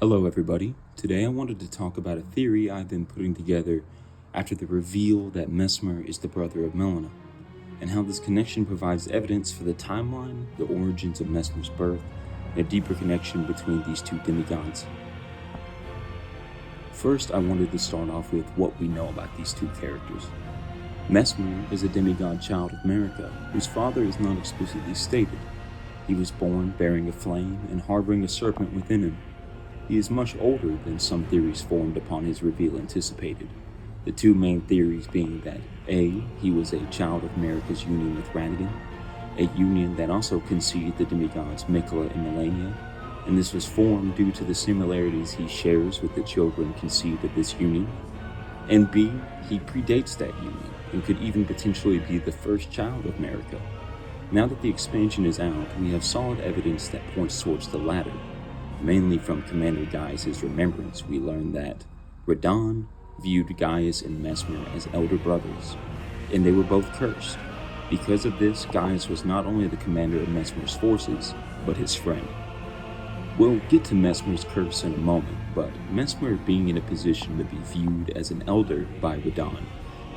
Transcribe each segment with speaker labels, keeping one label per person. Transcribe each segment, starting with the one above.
Speaker 1: Hello everybody. Today I wanted to talk about a theory I've been putting together after the reveal that Messmer is the brother of Melina, and how this connection provides evidence for the timeline, the origins of Messmer's birth, and a deeper connection between these two demigods. First, I wanted to start off with what we know about these two characters. Messmer is a demigod child of America, whose father is not explicitly stated. He was born bearing a flame and harboring a serpent within him. He is much older than some theories formed upon his reveal anticipated, the two main theories being that A. He was a child of America's union with Radigan, a union that also conceived the demigods Miquella and Melania, and this was formed due to the similarities he shares with the children conceived of this union, and B. He predates that union and could even potentially be the first child of America. Now that the expansion is out, we have solid evidence that points towards the latter. Mainly from Commander Gaius' remembrance, we learn that Radahn viewed Gaius and Messmer as elder brothers, and they were both cursed. Because of this, Gaius was not only the commander of Messmer's forces, but his friend. We'll get to Messmer's curse in a moment, but Messmer being in a position to be viewed as an elder by Radahn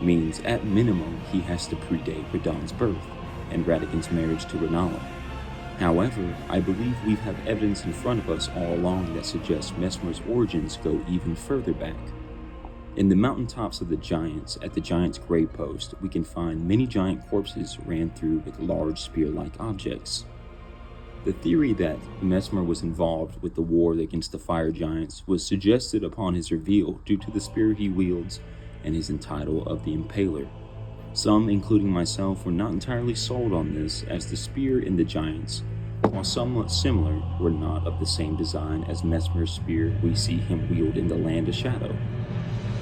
Speaker 1: means at minimum he has to predate Radahn's birth and Radigan's marriage to Renala. However, I believe we have evidence in front of us all along that suggests Messmer's origins go even further back. In the mountaintops of the Giants, at the Giants' grave post, we can find many giant corpses ran through with large spear-like objects. The theory that Messmer was involved with the war against the fire giants was suggested upon his reveal due to the spear he wields and his title of the Impaler. Some, including myself, were not entirely sold on this, as the spear in the Giants, while somewhat similar, were not of the same design as Messmer's spear we see him wield in the Land of Shadow.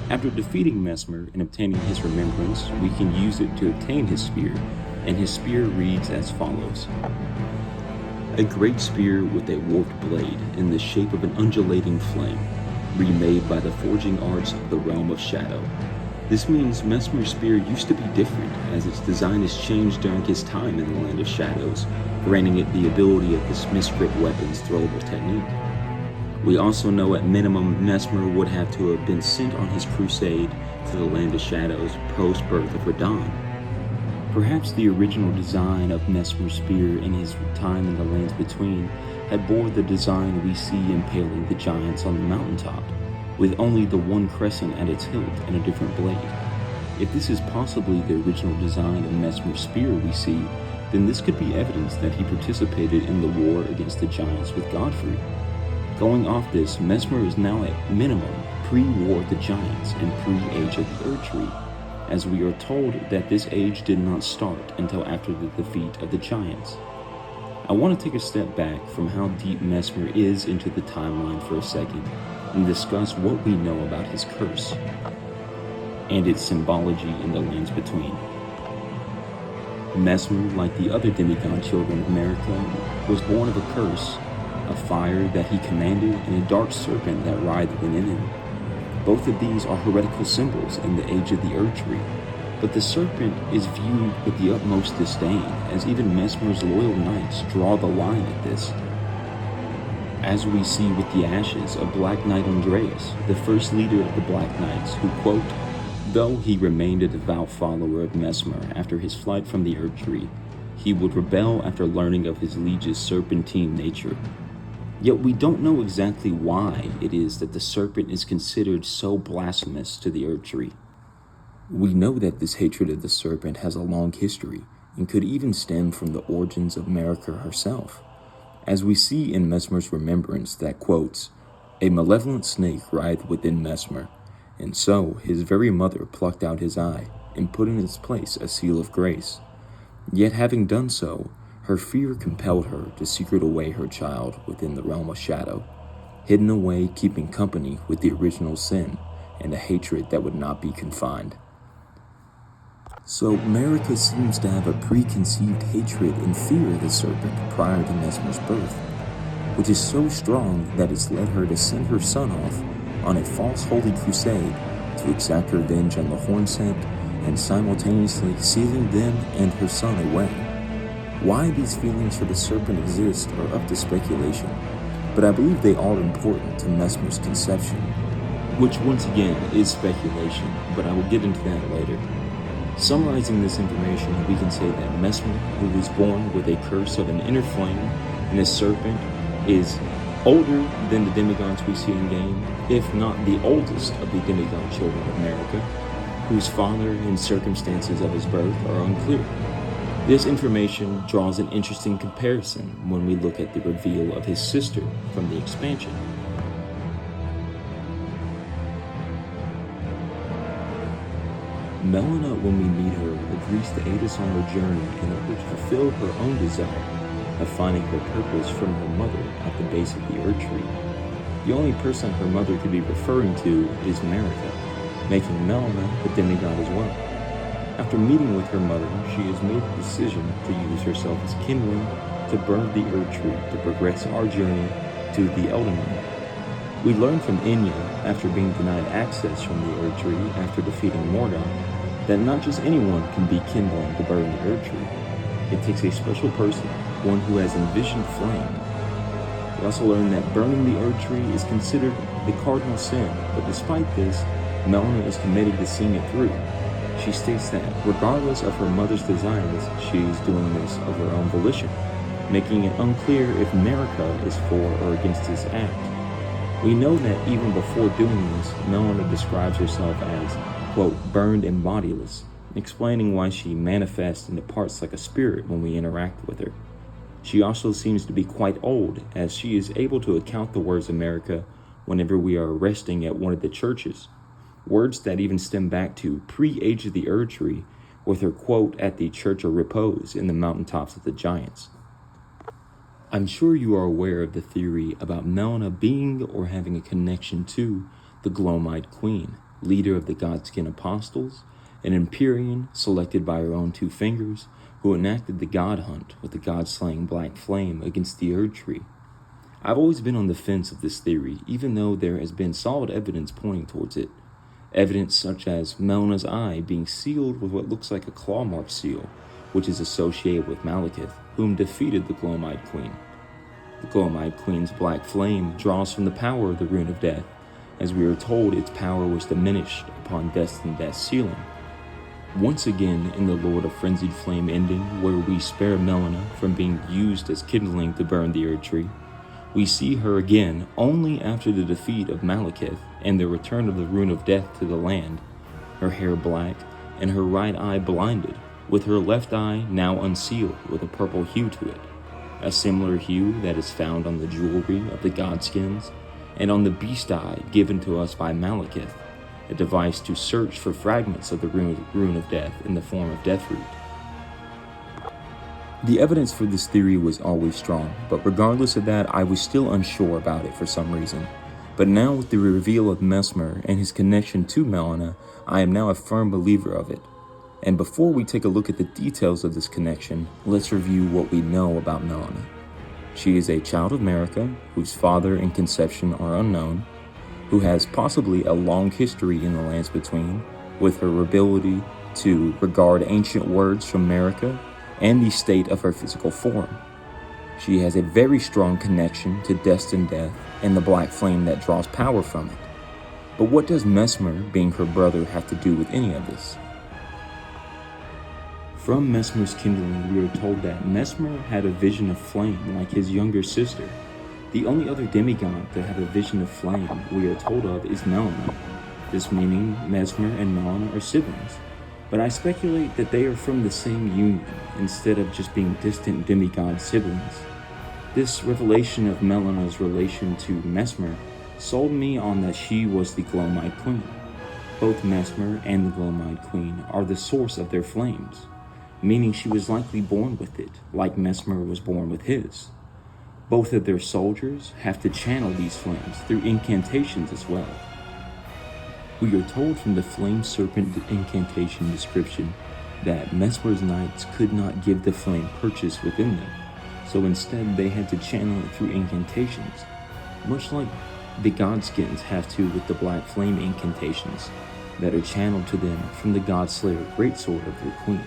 Speaker 1: After defeating Messmer and obtaining his remembrance, we can use it to obtain his spear, and his spear reads as follows: a great spear with a warped blade in the shape of an undulating flame, remade by the forging arts of the Realm of Shadow. This means Messmer's spear used to be different, as its design has changed during his time in the Land of Shadows, granting it the ability of this Miscrit weapon's throwable technique. We also know at minimum Messmer would have to have been sent on his crusade to the Land of Shadows post-birth of Radahn. Perhaps the original design of Messmer's spear in his time in the Lands Between had bore the design we see impaling the giants on the mountaintop, with only the one crescent at its hilt and a different blade. If this is possibly the original design of Messmer's spear we see, then this could be evidence that he participated in the war against the giants with Godfrey. Going off this, Messmer is now at minimum pre-war of the giants and pre-age of the Erdtree, as we are told that this age did not start until after the defeat of the giants. I want to take a step back from how deep Messmer is into the timeline for a second and discuss what we know about his curse and its symbology in the Lands Between. Messmer, like the other demigod children of America, was born of a curse, a fire that he commanded and a dark serpent that writhed within him. Both of these are heretical symbols in the age of the Erdtree, but the serpent is viewed with the utmost disdain, as even Messmer's loyal knights draw the line at this. As we see with the ashes of Black Knight Andreas, the first leader of the Black Knights, who, quote, though he remained a devout follower of Messmer after his flight from the Erdtree, he would rebel after learning of his liege's serpentine nature. Yet we don't know exactly why it is that the serpent is considered so blasphemous to the Erdtree. We know that this hatred of the serpent has a long history and could even stem from the origins of America herself, as we see in Messmer's remembrance that quotes, a malevolent snake writhed within Messmer, and so his very mother plucked out his eye and put in its place a seal of grace. Yet having done so, her fear compelled her to secret away her child within the Realm of Shadow, hidden away keeping company with the original sin and a hatred that would not be confined. So America seems to have a preconceived hatred and fear of the serpent prior to Messmer's birth, which is so strong that it's led her to send her son off on a false holy crusade to exact revenge on the Hornset and simultaneously sealing them and her son away. Why these feelings for the serpent exist are up to speculation, but I believe they are important to Messmer's conception, which once again is speculation, but I will get into that later. Summarizing this information, we can say that Messmer, who was born with a curse of an inner flame and a serpent, is older than the demigods we see in game, if not the oldest of the demigod children of America, whose father and circumstances of his birth are unclear. This information draws an interesting comparison when we look at the reveal of his sister from the expansion. Melina, when we meet her, agrees to aid us on her journey in order to fulfill her own desire of finding her purpose from her mother at the base of the Erd Tree. The only person her mother could be referring to is Marika, making Melina a demigod as well. After meeting with her mother, she has made the decision to use herself as kindling to burn the Erd Tree to progress our journey to the Elden. We learn from Enya, after being denied access from the Erd Tree after defeating Morgoth, that not just anyone can be kindling to burn the Erd Tree. It takes a special person, one who has envisioned flame. We also learn that burning the Erd Tree is considered the cardinal sin, but despite this, Melina is committed to seeing it through. She states that, regardless of her mother's desires, she is doing this of her own volition, making it unclear if Marika is for or against this act. We know that even before doing this, Melina describes herself as, quote, burned and bodiless, explaining why she manifests and departs like a spirit when we interact with her. She also seems to be quite old, as she is able to account the words of Marika whenever we are resting at one of the churches, words that even stem back to pre-Age of the Erd Tree, with her quote at the Church of Repose in the mountaintops of the Giants. I'm sure you are aware of the theory about Melina being or having a connection to the Gloamite Queen, leader of the Godskin Apostles, an Empyrean selected by her own two fingers, who enacted the God Hunt with the God-slaying Black Flame against the Erd Tree. I've always been on the fence of this theory, even though there has been solid evidence pointing towards it. Evidence such as Melina's eye being sealed with what looks like a claw mark seal, which is associated with Malekith, whom defeated the Gloamite Queen. The Gloamite Queen's black flame draws from the power of the Rune of Death, as we are told its power was diminished upon Destined Death's sealing. Once again, in the Lord of Frenzied Flame ending, where we spare Melina from being used as kindling to burn the Erd Tree, we see her again only after the defeat of Malekith and the return of the Rune of Death to the land, her hair black and her right eye blinded, with her left eye now unsealed with a purple hue to it, a similar hue that is found on the jewelry of the Godskins and on the beast eye given to us by Malekith, a device to search for fragments of the Rune of Death in the form of Deathroot. The evidence for this theory was always strong, but regardless of that, I was still unsure about it for some reason. But now with the reveal of Messmer and his connection to Melina, I am now a firm believer of it. And before we take a look at the details of this connection, let's review what we know about Melina. She is a child of Marika, whose father and conception are unknown, who has possibly a long history in the lands between, with her ability to regard ancient words from Marika and the state of her physical form. She has a very strong connection to Destined Death and the black flame that draws power from it. But what does Messmer, being her brother, have to do with any of this? From Messmer's kindling, we are told that Messmer had a vision of flame like his younger sister. The only other demigod to have a vision of flame we are told of is Melina, this meaning Messmer and Melina are siblings. But I speculate that they are from the same union, instead of just being distant demigod siblings. This revelation of Melina's relation to Messmer sold me on that she was the Gloamite Queen. Both Messmer and the Gloamite Queen are the source of their flames, meaning she was likely born with it, like Messmer was born with his. Both of their soldiers have to channel these flames through incantations as well. We are told from the Flame Serpent incantation description that Messmer's knights could not give the flame purchase within them, so instead they had to channel it through incantations, much like the Godskins have to with the Black Flame incantations that are channeled to them from the Godslayer greatsword of their queen.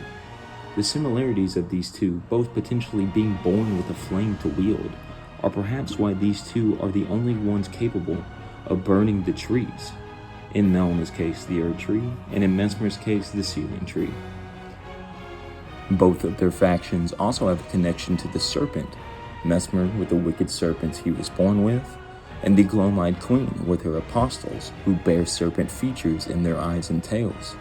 Speaker 1: The similarities of these two, both potentially being born with a flame to wield, or perhaps why these two are the only ones capable of burning the trees. In Melinas' case, the Erd Tree, and in Messmer's case, the Sealing Tree. Both of their factions also have a connection to the serpent, Messmer with the wicked serpents he was born with, and the Gloam-eyed Queen with her apostles, who bear serpent features in their eyes and tails,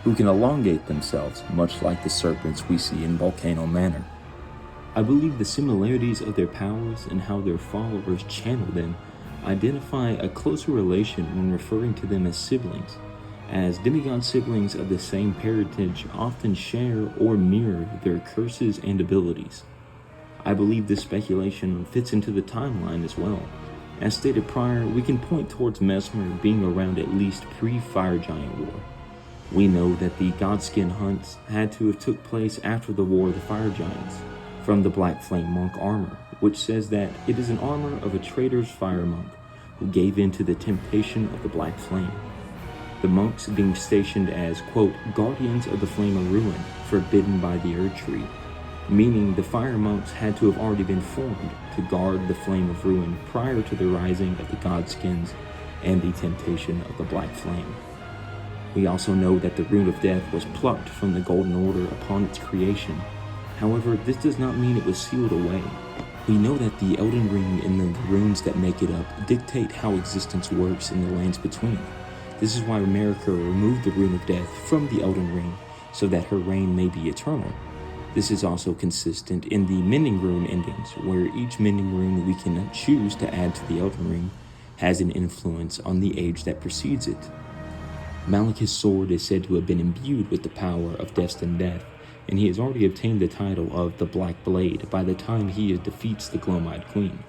Speaker 1: who can elongate themselves much like the serpents we see in Volcano Manor. I believe the similarities of their powers and how their followers channel them identify a closer relation when referring to them as siblings, as demigod siblings of the same parentage often share or mirror their curses and abilities. I believe this speculation fits into the timeline as well. As stated prior, we can point towards Messmer being around at least pre-Fire Giant War. We know that the Godskin hunts had to have took place after the War of the Fire Giants, from the Black Flame Monk armor, which says that it is an armor of a traitor's fire monk who gave in to the temptation of the Black Flame. The monks being stationed as, quote, guardians of the Flame of Ruin, forbidden by the Erd Tree, meaning the fire monks had to have already been formed to guard the Flame of Ruin prior to the rising of the Godskins and the temptation of the Black Flame. We also know that the Rune of Death was plucked from the Golden Order upon its creation. However, this does not mean it was sealed away. We know that the Elden Ring and the runes that make it up dictate how existence works in the lands between. This is why America removed the Rune of Death from the Elden Ring, so that her reign may be eternal. This is also consistent in the Mending Rune endings, where each Mending Rune we can choose to add to the Elden Ring has an influence on the age that precedes it. Malekith's sword is said to have been imbued with the power of destined death, and he has already obtained the title of the Black Blade by the time he defeats the Gloam-eyed Queen.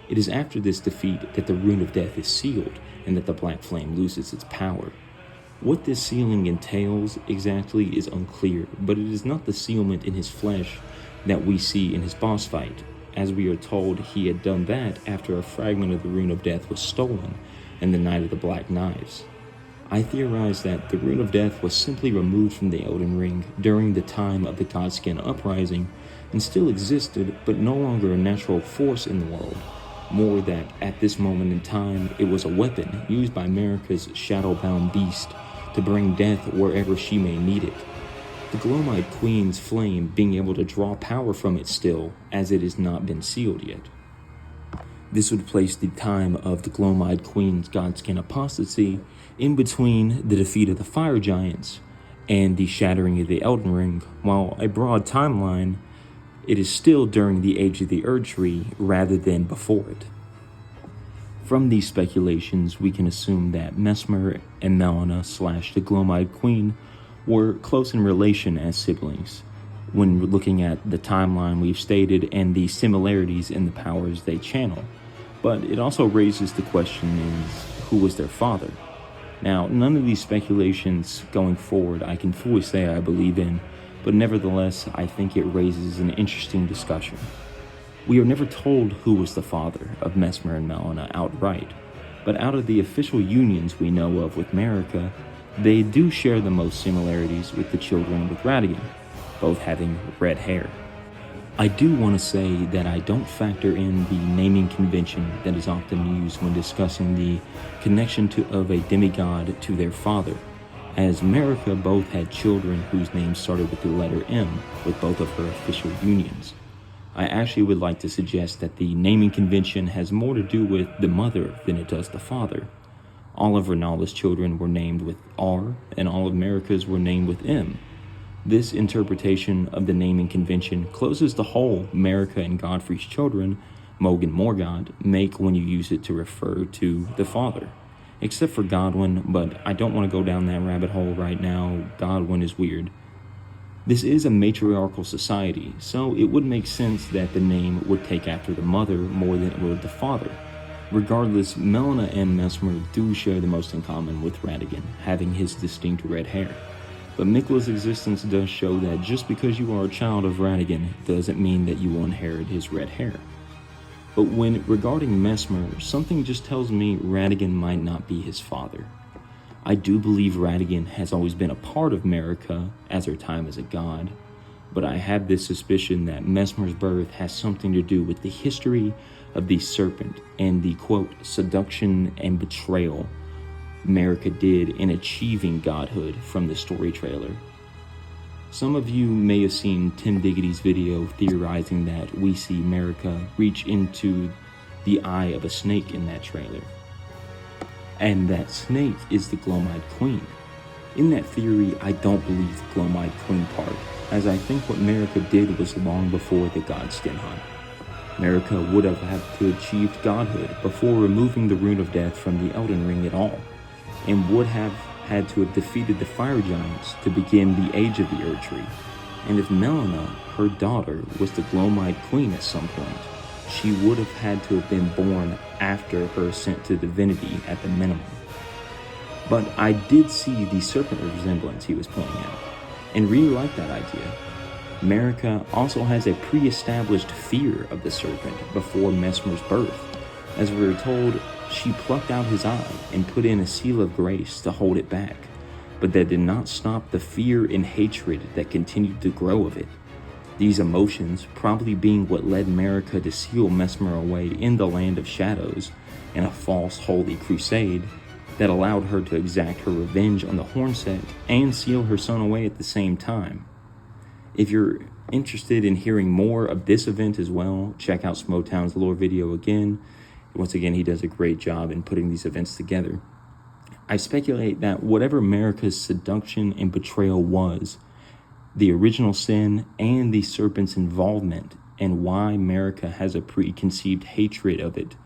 Speaker 1: It is after this defeat that the Rune of Death is sealed, and that the Black Flame loses its power. What this sealing entails exactly is unclear, but it is not the sealment in his flesh that we see in his boss fight, as we are told he had done that after a fragment of the Rune of Death was stolen in the Night of the Black Knives. I theorize that the Rune of Death was simply removed from the Elden Ring during the time of the Godskin Uprising and still existed, but no longer a natural force in the world. More that at this moment in time, it was a weapon used by America's shadow-bound beast to bring death wherever she may need it. The Gloam-eyed Queen's flame being able to draw power from it still, as it has not been sealed yet. This would place the time of the Gloam-eyed Queen's Godskin apostasy in between the defeat of the Fire Giants and the shattering of the Elden Ring, while a broad timeline, it is still during the age of the Erd Tree rather than before it. From these speculations, we can assume that Messmer and Melinas / the Gloam-eyed Queen were close in relation as siblings, when looking at the timeline we've stated and the similarities in the powers they channel. But it also raises the question is, who was their father? Now, none of these speculations going forward I can fully say I believe in, but nevertheless, I think it raises an interesting discussion. We are never told who was the father of Messmer and Melina outright, but out of the official unions we know of with America, they do share the most similarities with the children with Radigan, both having red hair. I do want to say that I don't factor in the naming convention that is often used when discussing the connection of a demigod to their father, as America both had children whose names started with the letter M with both of her official unions. I actually would like to suggest that the naming convention has more to do with the mother than it does the father. All of Renala's children were named with R, and all of America's were named with M. This interpretation of the naming convention closes the hole America and Godfrey's children, Moog and Morgott, make when you use it to refer to the father. Except for Godwin, but I don't want to go down that rabbit hole right now. Godwin is weird. This is a matriarchal society, so it would make sense that the name would take after the mother more than it would the father. Regardless, Melina and Messmer do share the most in common with Radigan, having his distinct red hair. But Mikla's existence does show that just because you are a child of Radigan doesn't mean that you will inherit his red hair. But when regarding Messmer, something just tells me Radigan might not be his father. I do believe Radigan has always been a part of America as her time as a god, but I have this suspicion that Messmer's birth has something to do with the history of the serpent and the, quote, seduction and betrayal America did in achieving godhood from the story trailer. Some of you may have seen Tim Diggity's video theorizing that we see America reach into the eye of a snake in that trailer, and that snake is the Gloamite Queen. In that theory, I don't believe the Gloamite Queen part, as I think what America did was long before the god skin hunt. America would have had to achieve godhood before removing the Rune of Death from the Elden Ring at all, and would have had to have defeated the fire giants to begin the Age of the Erdtree. And if Melina, her daughter, was the Gloamite Queen at some point, she would have had to have been born after her ascent to divinity at the minimum. But I did see the serpent resemblance he was pointing out, and really like that idea. America also has a pre-established fear of the serpent before Messmer's birth. As we were told, she plucked out his eye and put in a seal of grace to hold it back, but that did not stop the fear and hatred that continued to grow of it. These emotions probably being what led America to seal Messmer away in the Land of Shadows in a false holy crusade that allowed her to exact her revenge on the Hornset and seal her son away at the same time. If you're interested in hearing more of this event as well, check out Smotown's lore video again. Once again, he does a great job in putting these events together. I speculate that whatever America's seduction and betrayal was, the original sin and the serpent's involvement, and why America has a preconceived hatred of it,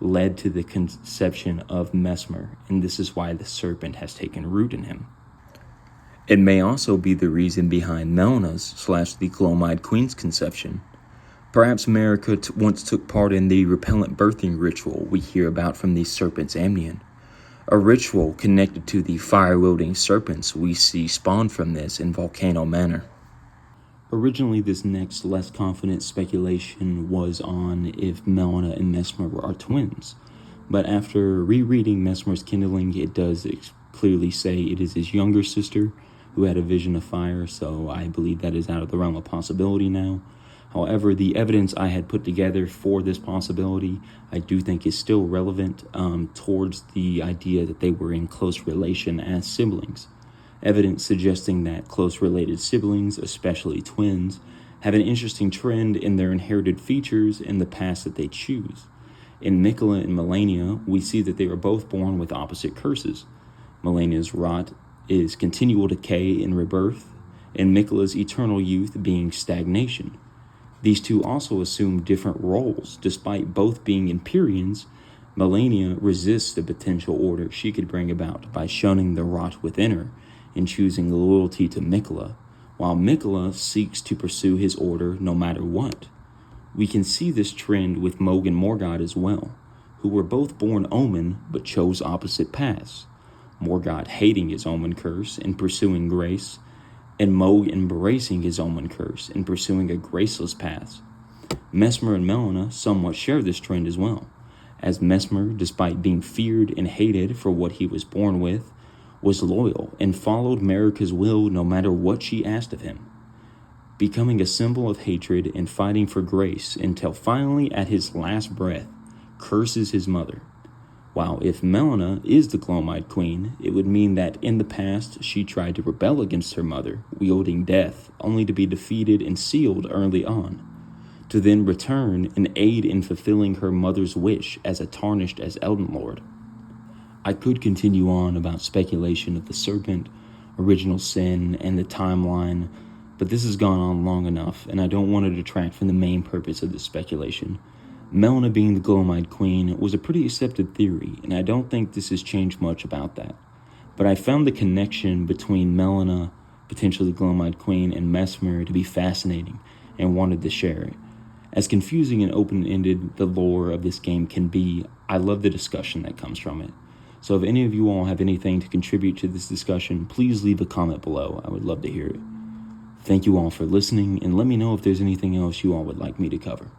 Speaker 1: led to the conception of Messmer, and this is why the serpent has taken root in him. It may also be the reason behind Melina's / the Gloamite Queen's conception. Perhaps America once took part in the repellent birthing ritual we hear about from the serpent's amnion, a ritual connected to the fire-wielding serpents we see spawn from this in Volcano Manor. Originally, this next less confident speculation was on if Melina and Messmer are twins, but after rereading Messmer's Kindling, it does clearly say it is his younger sister who had a vision of fire, so I believe that is out of the realm of possibility now. However, the evidence I had put together for this possibility, I do think is still relevant towards the idea that they were in close relation as siblings. Evidence suggesting that close related siblings, especially twins, have an interesting trend in their inherited features in the paths that they choose. In Miquella and Melania, we see that they are both born with opposite curses. Melania's rot is continual decay and rebirth, and Miquella's eternal youth being stagnation. These two also assume different roles. Despite both being Empyreans, Melania resists the potential order she could bring about by shunning the rot within her and choosing loyalty to Miquella, while Miquella seeks to pursue his order no matter what. We can see this trend with Mohg and Morgott as well, who were both born Omen but chose opposite paths. Morgott hating his Omen curse and pursuing grace, and Mohg embracing his Omen curse and pursuing a graceless path. Messmer and Melina somewhat share this trend as well, as Messmer, despite being feared and hated for what he was born with, was loyal and followed Marika's will no matter what she asked of him, becoming a symbol of hatred and fighting for grace until finally, at his last breath, curses his mother. While if Melina is the Gloamite Queen, it would mean that in the past she tried to rebel against her mother, wielding death, only to be defeated and sealed early on, to then return and aid in fulfilling her mother's wish as a tarnished as Elden Lord. I could continue on about speculation of the serpent, original sin, and the timeline, but this has gone on long enough, and I don't want to detract from the main purpose of this speculation. Melina being the Gloamite Queen was a pretty accepted theory, and I don't think this has changed much about that. But I found the connection between Melina, potentially Gloamite Queen, and Messmer to be fascinating, and wanted to share it. As confusing and open-ended the lore of this game can be, I love the discussion that comes from it. So if any of you all have anything to contribute to this discussion, please leave a comment below. I would love to hear it. Thank you all for listening, and let me know if there's anything else you all would like me to cover.